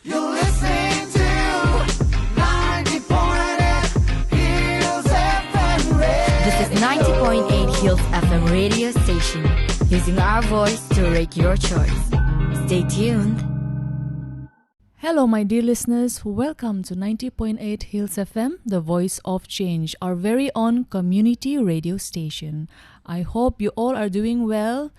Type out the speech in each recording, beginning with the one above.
You're listening to 90.8 Hills FM Radio. This is 90.8 Hills FM radio station, using our voice to rate your choice. Stay tuned. Hello, my dear listeners. Welcome to 90.8 Hills FM, the voice of change, our very own community radio station. I hope you all are doing well.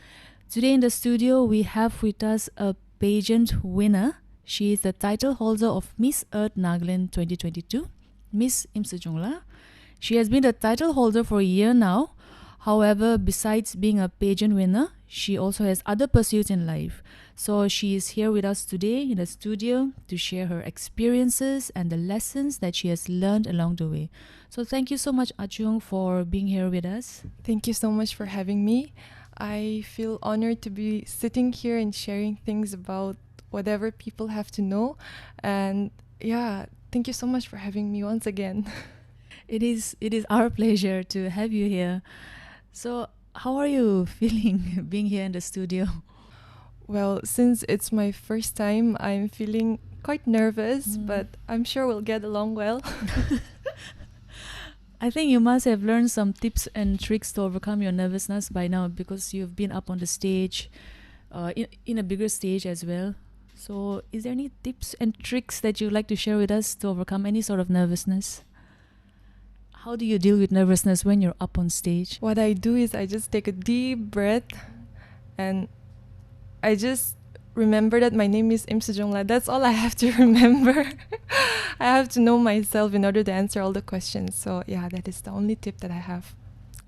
Today in the studio, we have with us a pageant winner. She is the title holder of Miss Earth Nagaland 2022, Miss Imsujungla. She has been the title holder for a year now. However, besides being a pageant winner, she also has other pursuits in life. So she is here with us today in the studio to share her experiences and the lessons that she has learned along the way. So thank you so much, Achung, for being here with us. Thank you so much for having me. I feel honored to be sitting here and sharing things about whatever people have to know. And yeah, thank you so much for having me once again. It is our pleasure to have you here. So how are you feeling being here in the studio? Well, since it's my first time, I'm feeling quite nervous, but I'm sure we'll get along well. I think you must have learned some tips and tricks to overcome your nervousness by now, because you've been up on the stage, in a bigger stage as well. So is there any tips and tricks that you'd like to share with us to overcome any sort of nervousness? How do you deal with nervousness when you're up on stage? What I do is I just take a deep breath and I just remember that my name is Imsujungla. That's all I have to remember. I have to know myself in order to answer all the questions. So yeah, that is the only tip that I have.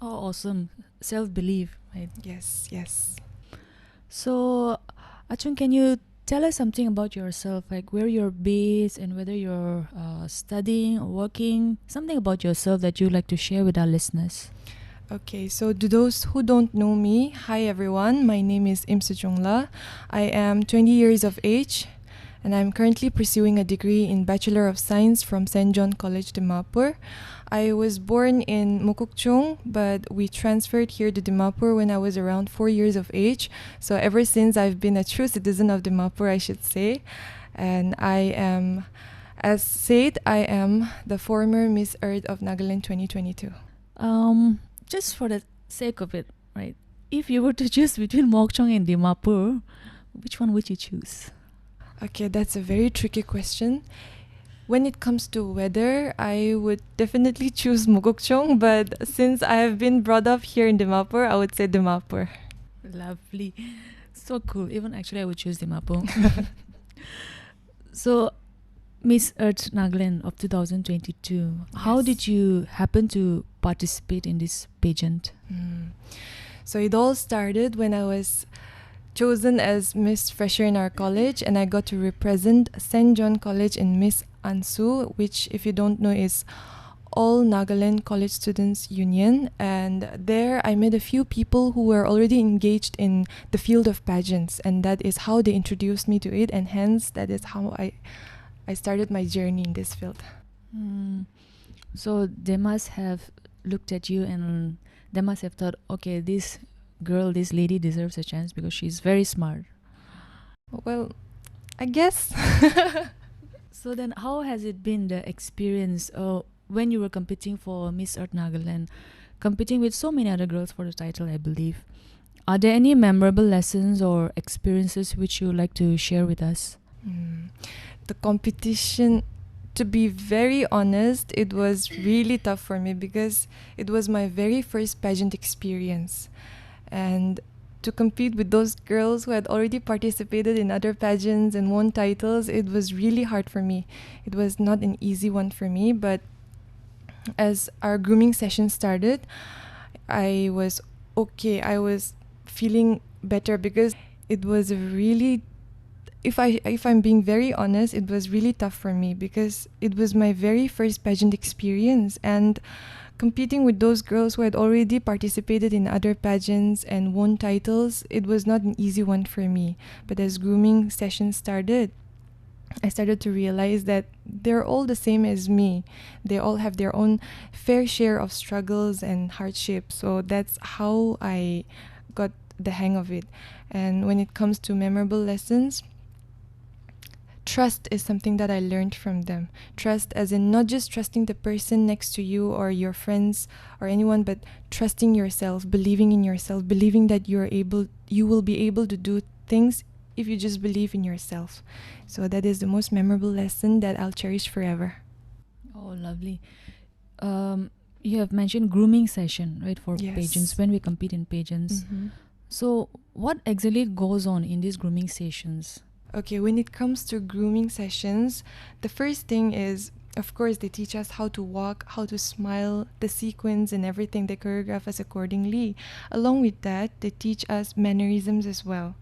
Oh, awesome. Self-belief, right? Yes. So, Achung, can you tell us something about yourself, like where you're based and whether you're studying or working, something about yourself that you'd like to share with our listeners? Okay, so to those who don't know me, hi everyone, my name is Imsujungla. I am 20 years of age and I'm currently pursuing a degree in Bachelor of Science from St. John College, Dimapur. I was born in Mukukchung, but we transferred here to Dimapur when I was around 4 years of age. So ever since, I've been a true citizen of Dimapur, I should say. And I am, as said, I am the former Miss Earth of Nagaland 2022. Just for the sake of it, right? If you were to choose between Mokchong and Dimapur, which one would you choose? Okay, that's a very tricky question. When it comes to weather, I would definitely choose Mukukchong, but since I have been brought up here in Dimapur, I would say Dimapur. Lovely. So cool. Even actually, I would choose Dimapur. So, Miss Earth Nagaland of 2022, how did you happen to participate in this pageant? So it all started when I was chosen as Miss Fresher in our college, and I got to represent St. John College in Miss ANSU, which, if you don't know, is All Nagaland College Students Union. And there I met a few people who were already engaged in the field of pageants, and that is how they introduced me to it, and hence that is how I started my journey in this field. So they must have looked at you and they must have thought, okay, this girl, this lady deserves a chance because she's very smart. Well, I guess. So then how has it been, the experience when you were competing for Miss Earth Nagaland, competing with so many other girls for the title, I believe? Are there any memorable lessons or experiences which you would like to share with us? The competition, to be very honest, it was really tough for me because it was my very first pageant experience. And to compete with those girls who had already participated in other pageants and won titles, it was really hard for me. It was not an easy one for me, but as our grooming session started, I was okay. I was feeling better because it was really, if I'm being very honest, it was really tough for me because it was my very first pageant experience, and competing with those girls who had already participated in other pageants and won titles, it was not an easy one for me. But as grooming sessions started, I started to realize that they're all the same as me. They all have their own fair share of struggles and hardships. So that's how I got the hang of it. And when it comes to memorable lessons, trust is something that I learned from them. Trust as in not just trusting the person next to you or your friends or anyone, but trusting yourself, believing in yourself, believing that you will be able to do things if you just believe in yourself. So that is the most memorable lesson that I'll cherish forever. Oh, lovely. You have mentioned grooming session, right, for Yes. pageants, when we compete in pageants. So what exactly goes on in these grooming sessions? Okay, when it comes to grooming sessions, the first thing is, of course, they teach us how to walk, how to smile, the sequence and everything. They choreograph us accordingly. Along with that, they teach us mannerisms as well.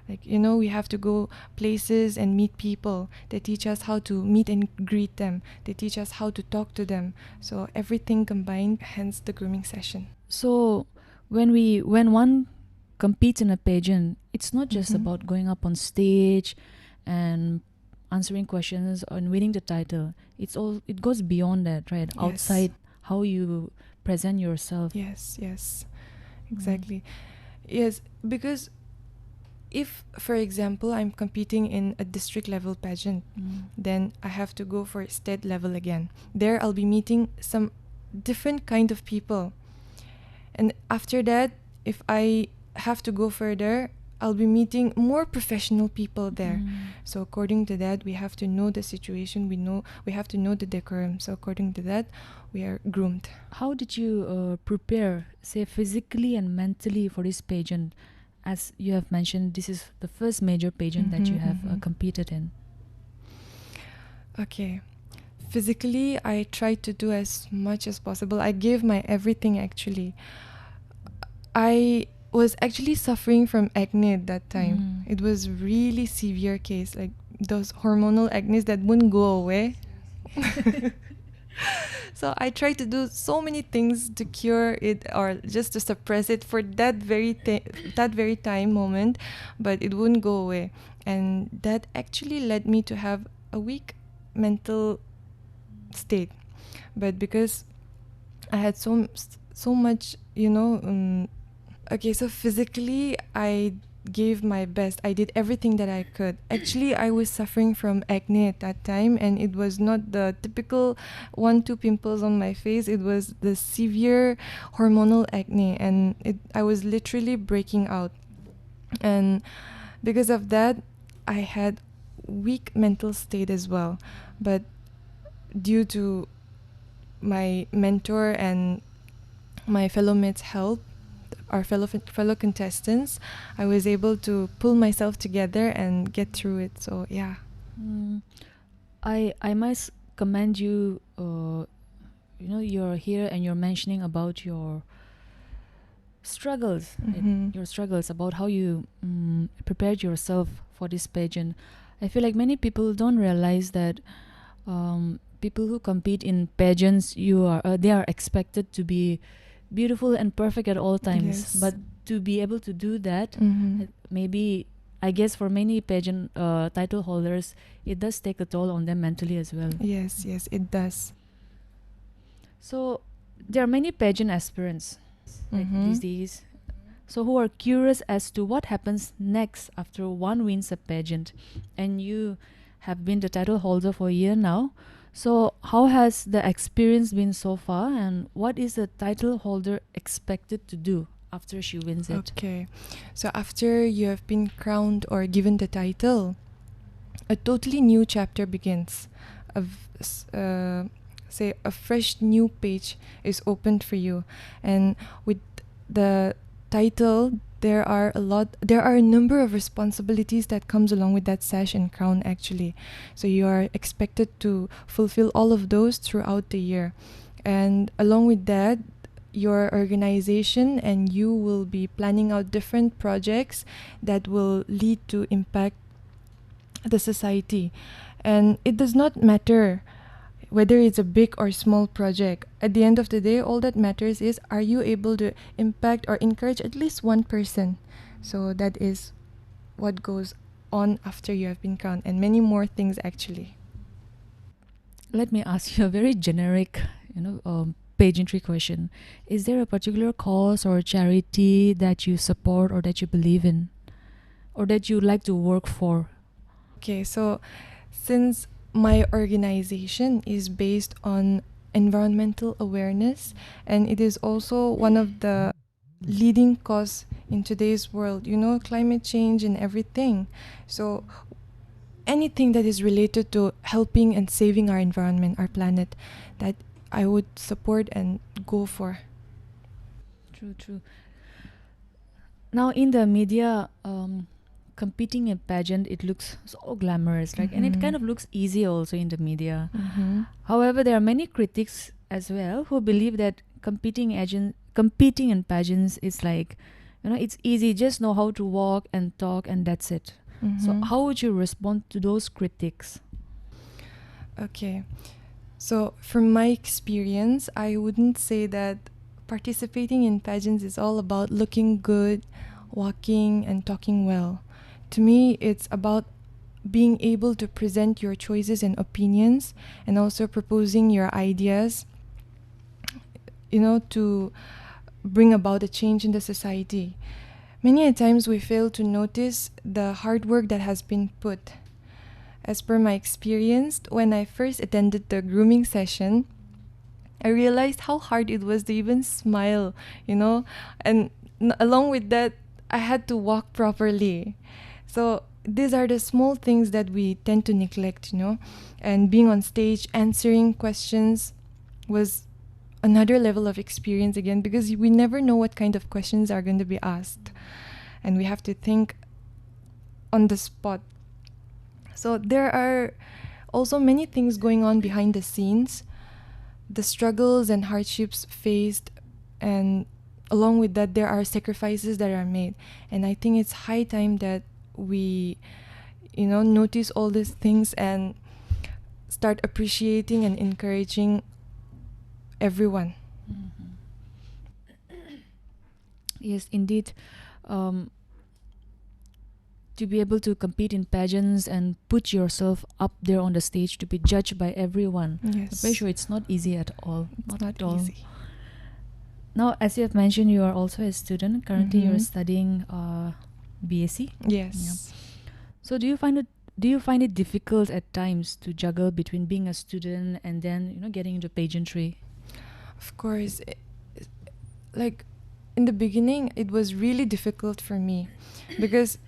Like, we have to go places and meet people. They teach us how to meet and greet them. They teach us how to talk to them. So everything combined, hence the grooming session. So when one competes in a pageant, it's not just Mhm. about going up on stage and answering questions and winning the title. It goes beyond that, right? Yes. Outside how you present yourself. Yes, exactly. Yes, because if, for example, I'm competing in a district level pageant, then I have to go for state level again. There I'll be meeting some different kind of people. And after that, if I have to go further, I'll be meeting more professional people there. So according to that, we have to know the situation. We have to know the decorum. So according to that, we are groomed. How did you prepare, say, physically and mentally for this pageant? As you have mentioned, this is the first major pageant that you have competed in. Okay. Physically, I tried to do as much as possible. I gave my everything, actually. I was actually suffering from acne at that time. It was really severe case, like those hormonal acne that wouldn't go away. So I tried to do so many things to cure it or just to suppress it for that very time moment, but it wouldn't go away. And that actually led me to have a weak mental state. But because I had so much, okay, so physically I gave my best. I did everything that I could. Actually, I was suffering from acne at that time, and it was not the typical 1-2 pimples on my face. It was the severe hormonal acne, and I was literally breaking out. And because of that, I had weak mental state as well. But due to my mentor and my fellow mates' help, our fellow contestants, I was able to pull myself together and get through it. So yeah. I must commend you. You're here and you're mentioning about your struggles, right? Your struggles, about how you prepared yourself for this pageant. I feel like many people don't realize that people who compete in pageants, they are expected to be beautiful and perfect at all times. Yes. But to be able to do that, maybe, I guess, for many pageant title holders, it does take a toll on them mentally as well. Yes, it does. So there are many pageant aspirants these days, so who are curious as to what happens next after one wins a pageant. And you have been the title holder for a year now. So how has the experience been so far, and what is the title holder expected to do after she wins it? Okay, so after you have been crowned or given the title, a totally new chapter begins. Say a fresh new page is opened for you, and with the title, there are a number of responsibilities that comes along with that sash and crown, actually. So you are expected to fulfill all of those throughout the year. And along with that, your organization and you will be planning out different projects that will lead to impact the society. And it does not matter whether it's a big or small project. At the end of the day, all that matters is, are you able to impact or encourage at least one person? So that is what goes on after you have been crowned, and many more things, actually. Let me ask you a very generic, pageantry question. Is there a particular cause or charity that you support or that you believe in, or that you like to work for? Okay, so since my organization is based on environmental awareness, and it is also one of the leading cause in today's world, climate change and everything. So anything that is related to helping and saving our environment, our planet, that I would support and go for. True. Now in the media, competing in pageant, it looks so glamorous, like, and it kind of looks easy also in the media. However, there are many critics as well who believe that competing in pageants is like, it's easy, just know how to walk and talk and that's it. So how would you respond to those critics? Okay, so from my experience, I wouldn't say that participating in pageants is all about looking good, walking and talking well. To me, it's about being able to present your choices and opinions, and also proposing your ideas, to bring about a change in the society. Many a times we fail to notice the hard work that has been put. As per my experience, when I first attended the grooming session, I realized how hard it was to even smile, and along with that, I had to walk properly. So these are the small things that we tend to neglect, and being on stage, answering questions was another level of experience again, because we never know what kind of questions are going to be asked, and we have to think on the spot. So there are also many things going on behind the scenes, the struggles and hardships faced, and along with that, there are sacrifices that are made. And I think it's high time that we, notice all these things and start appreciating and encouraging everyone. Yes, indeed. To be able to compete in pageants and put yourself up there on the stage to be judged by everyone. Yes. I'm very sure it's not easy at all. It's Not at not all. easy. Now, as you have mentioned, you are also a student. Currently, you're studying BSc. Yes. So, do you find it difficult at times to juggle between being a student and then getting into pageantry? Of course, like in the beginning, it was really difficult for me because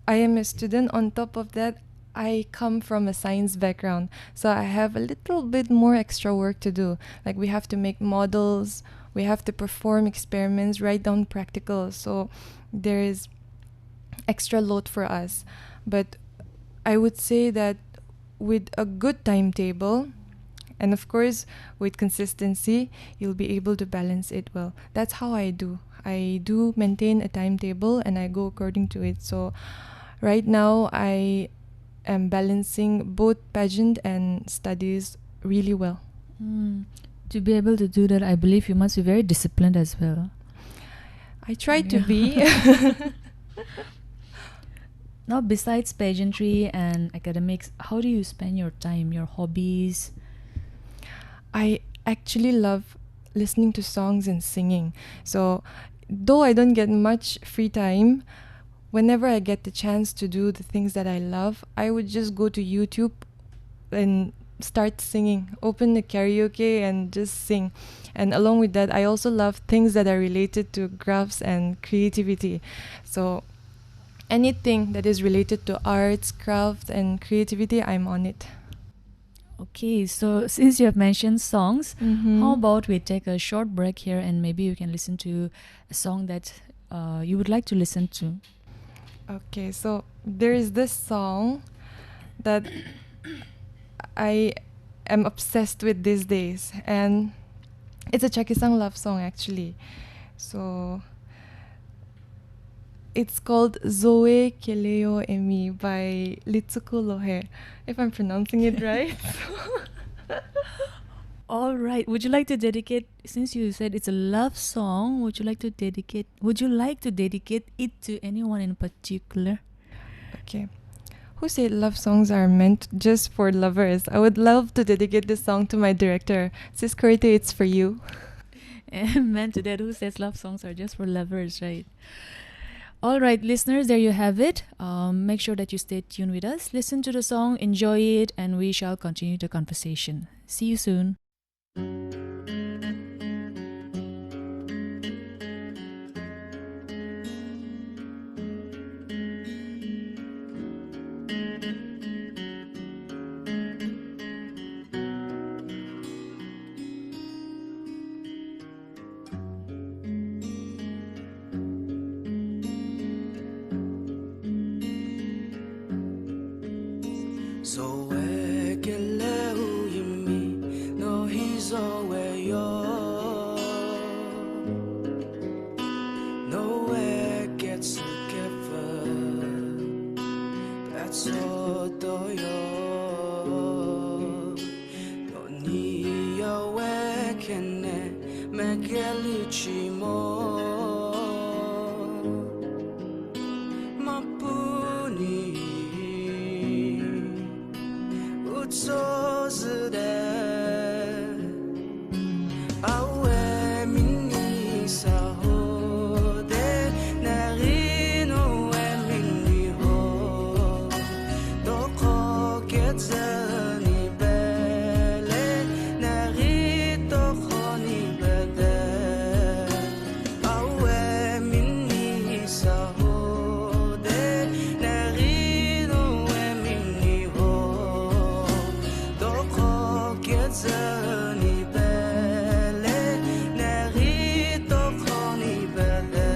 I am a student. On top of that, I come from a science background, so I have a little bit more extra work to do. Like we have to make models, we have to perform experiments, write down practicals. So there is extra load for us. But I would say that with a good timetable, and of course with consistency, you'll be able to balance it well. That's how I do. I do maintain a timetable and I go according to it. So right now I am balancing both pageant and studies really well. To be able to do that, I believe you must be very disciplined as well. I try to be. Now, besides pageantry and academics, how do you spend your time, your hobbies? I actually love listening to songs and singing. So though I don't get much free time, whenever I get the chance to do the things that I love, I would just go to YouTube and start singing, open the karaoke and just sing. And along with that, I also love things that are related to crafts and creativity. So anything that is related to arts, craft and creativity, I'm on it. Okay, so since you have mentioned songs, Mm-hmm. how about we take a short break here and maybe you can listen to a song that you would like to listen to. Okay, so there is this song that I am obsessed with these days, and it's a Chakisang love song actually. So it's called Zoe Keleo Emi by Litsuko Lohe, if I'm pronouncing it right. All right, would you like to dedicate, since you said it's a love song, would you like to dedicate it to anyone in particular? Okay. Who said love songs are meant just for lovers? I would love to dedicate this song to my director. Sis Kurite, it's for you. And man to that, who says love songs are just for lovers, right? All right, listeners, there you have it. Make sure that you stay tuned with us. Listen to the song, enjoy it, and we shall continue the conversation. See you soon. So where can you me? No, he's always yours. Nowhere gets together. That's all do yo. No need where can make a little more. Mapuni. So awe mini saho de narino e mini ho doko ketzani bele narito khoni bede awe mini saho de narino e mini ho Zani bele narito khoni bele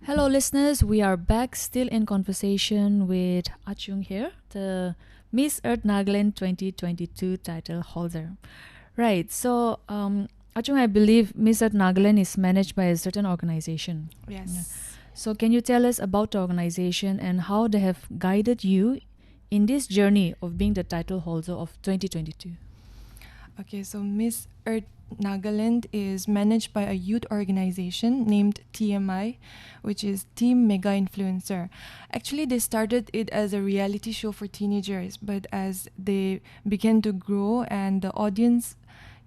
Hello, listeners. We are back, still in conversation with Achung here, the Miss Earth Nagaland 2022 title holder. Right. So, Achung, I believe Miss Earth Nagaland is managed by a certain organization. Yes. Yeah. So, can you tell us about the organization and how they have guided you in this journey of being the title holder of 2022? Okay, so Miss Earth Nagaland is managed by a youth organization named TMI, which is Team Mega Influencer. Actually, they started it as a reality show for teenagers, but as they began to grow and the audience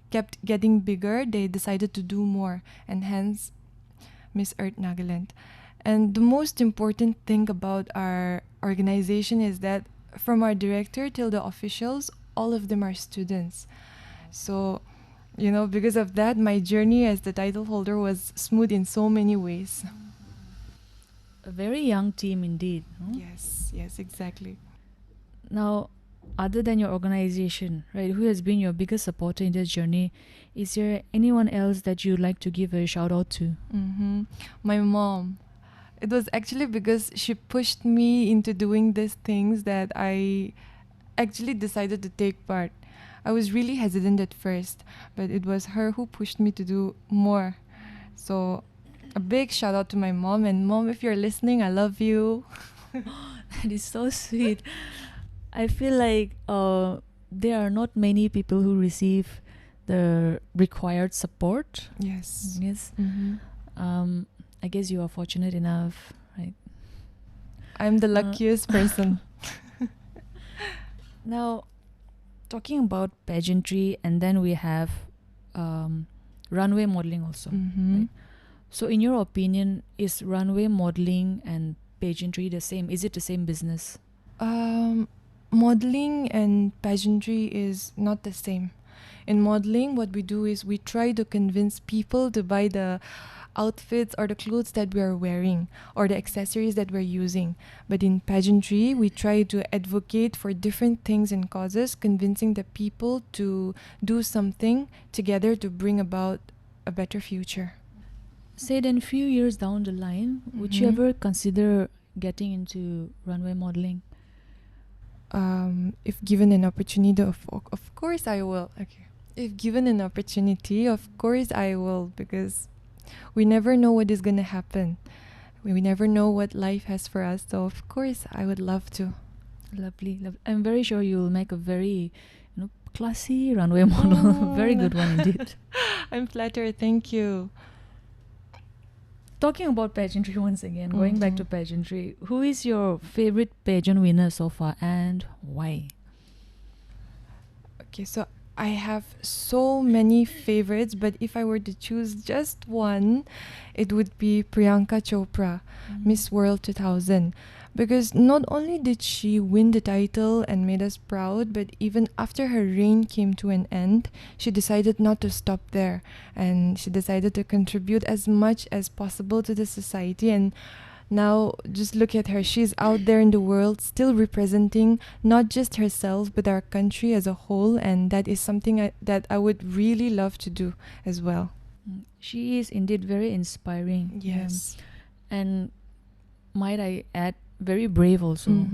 kept getting bigger, they decided to do more, and hence Miss Earth Nagaland. And the most important thing about our organization is that from our director till the officials, all of them are students. So, because of that, my journey as the title holder was smooth in so many ways. A very young team indeed. No? Yes, exactly. Now, other than your organization, right, who has been your biggest supporter in this journey? Is there anyone else that you'd like to give a shout out to? My mom. It was actually because she pushed me into doing these things that I actually decided to take part. I was really hesitant at first, but it was her who pushed me to do more. So, a big shout out to my mom. And mom, if you're listening, I love you. That is so sweet. I feel like there are not many people who receive the required support. Yes. Yes. Mm-hmm. I guess you are fortunate enough, right? I'm the luckiest person. Now, talking about pageantry, and then we have runway modeling also. Mm-hmm. Right? So, in your opinion, is runway modeling and pageantry the same? Is it the same business? Modeling and pageantry is not the same. In modeling, what we do is we try to convince people to buy the outfits or the clothes that we are wearing or the accessories that we're using. But in pageantry, we try to advocate for different things and causes, convincing the people to do something together to bring about a better future. Say then, few years down the line, would you ever consider getting into runway modeling? If given an opportunity, of course I will. Okay. If given an opportunity, of course I will, because we never know what is going to happen. We never know what life has for us. So of course I would love to. Lovely. I'm very sure you'll make a very classy runway model. Very good one indeed. I'm flattered. Thank you. Talking about pageantry once again, going back to pageantry, who is your favorite pageant winner so far and why? Okay, so I have so many favorites, but if I were to choose just one, it would be Priyanka Chopra, Miss World 2000. Because not only did she win the title and made us proud, but even after her reign came to an end, she decided not to stop there. And she decided to contribute as much as possible to the society. And now, just look at her. She's out there in the world, still representing not just herself, but our country as a whole. And that is something that I would really love to do as well. She is indeed very inspiring. Yes. And might I add, very brave also.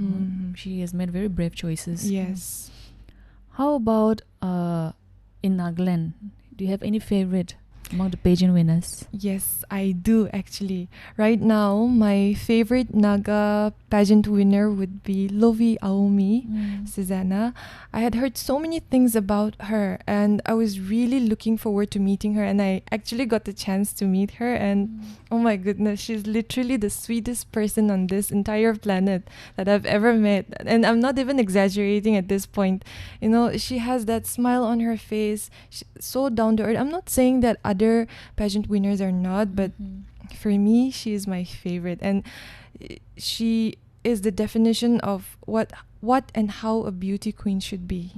She has made very brave choices. Yes. How about in Nagaland? Do you have any favorite among the pageant winners? Yes, I do actually. Right now, my favorite Naga pageant winner would be Lovi Aomi, Susanna. I had heard so many things about her and I was really looking forward to meeting her, and I actually got the chance to meet her, and oh my goodness, she's literally the sweetest person on this entire planet that I've ever met. And I'm not even exaggerating at this point. She has that smile on her face, so down to earth. I'm not saying that other pageant winners are not, but for me, she is my favorite, and she is the definition of what and how a beauty queen should be.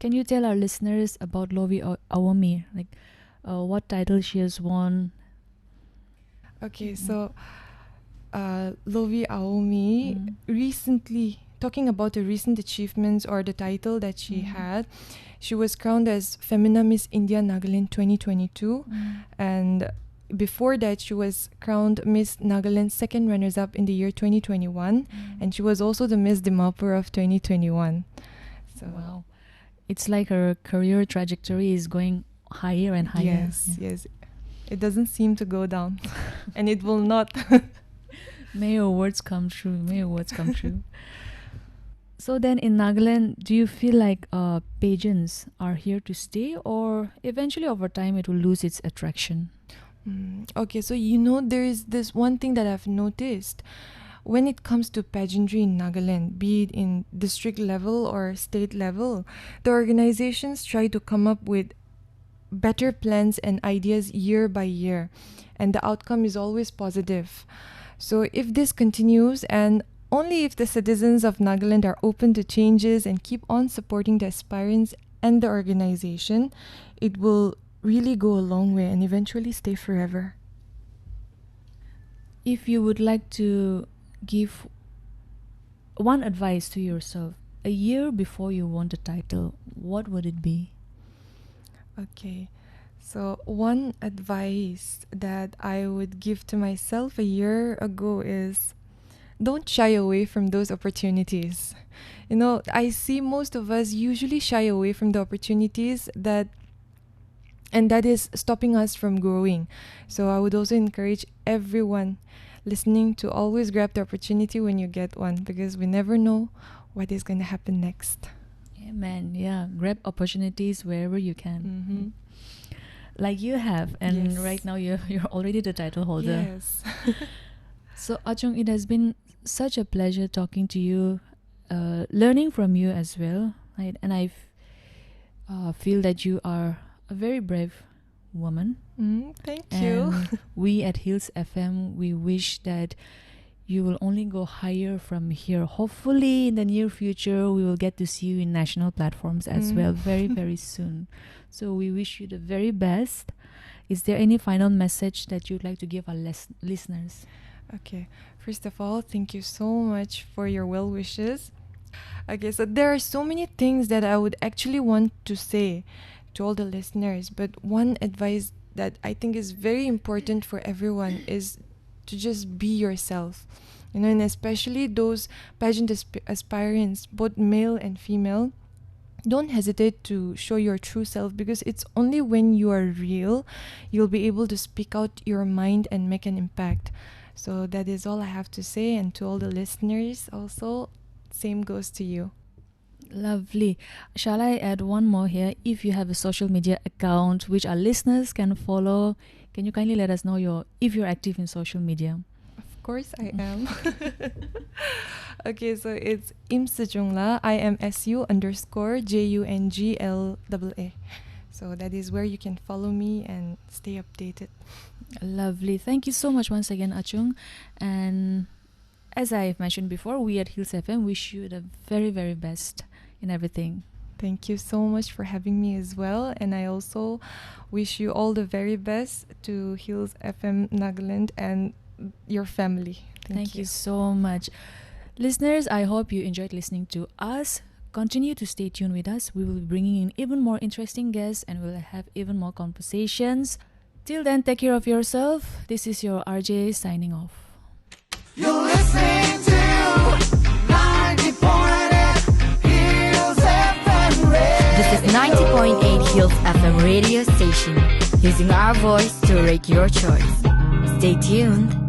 Can you tell our listeners about Lovi Aomi, like what title she has won? Okay, so Lovi Aomi recently, talking about the recent achievements or the title that she had, she was crowned as Femina Miss India Nagaland 2022, and before that she was crowned Miss Nagaland second runners-up in the year 2021, and she was also the Miss Dimapur of 2021. So wow, it's like her career trajectory is going higher and higher. Yes, it doesn't seem to go down, and it will not. May your words come true. May your words come true. So then in Nagaland, do you feel like pageants are here to stay, or eventually over time it will lose its attraction? Okay, so there is this one thing that I've noticed. When it comes to pageantry in Nagaland, be it in district level or state level, the organizations try to come up with better plans and ideas year by year. and the outcome is always positive. So if this continues, and only if the citizens of Nagaland are open to changes and keep on supporting the aspirants and the organization, it will really go a long way and eventually stay forever. If you would like to give one advice to yourself a year before you won the title, what would it be? Okay, so one advice that I would give to myself a year ago is don't shy away from those opportunities. You know, I see most of us usually shy away from the opportunities that is stopping us from growing. So I would also encourage everyone listening to always grab the opportunity when you get one, because we never know what is going to happen next. Amen. Yeah, grab opportunities wherever you can. Mm-hmm. Like you have, and Yes. right now you're already the title holder. Yes. So Achung, it has been such a pleasure talking to you, learning from you as well, right? And I feel that you are a very brave woman. Thank you. And we at Hills FM, we wish that you will only go higher from here. Hopefully in the near future, we will get to see you in national platforms as well very, very soon. So we wish you the very best. Is there any final message that you'd like to give our listeners? Okay, first of all, thank you so much for your well wishes. Okay, so there are so many things that I would actually want to say to all the listeners, but one advice that I think is very important for everyone is to just be yourself. You know, and especially those pageant aspirants, both male and female, don't hesitate to show your true self, because it's only when you are real you'll be able to speak out your mind and make an impact. So that is all I have to say, and to all the listeners also, same goes to you. Lovely. Shall I add one more here? If you have a social media account which our listeners can follow, can you kindly let us know if you're active in social media? Of course I am. Okay, so it's Imsujungla, IMSU_JUNGLAA. So that is where you can follow me and stay updated. Lovely. Thank you so much once again, Achung. And as I've mentioned before, we at Hills FM wish you the very, very best in everything. Thank you so much for having me as well. And I also wish you all the very best to Hills FM Nagaland and your family. Thank you so much. Listeners, I hope you enjoyed listening to us. Continue to stay tuned with us. We will be bringing in even more interesting guests and we'll have even more conversations. Till then, take care of yourself. This is your RJ signing off. You're listening to 90.8 Hills FM Radio. This is 90.8 Hills FM radio station, using our voice to rate your choice. Stay tuned.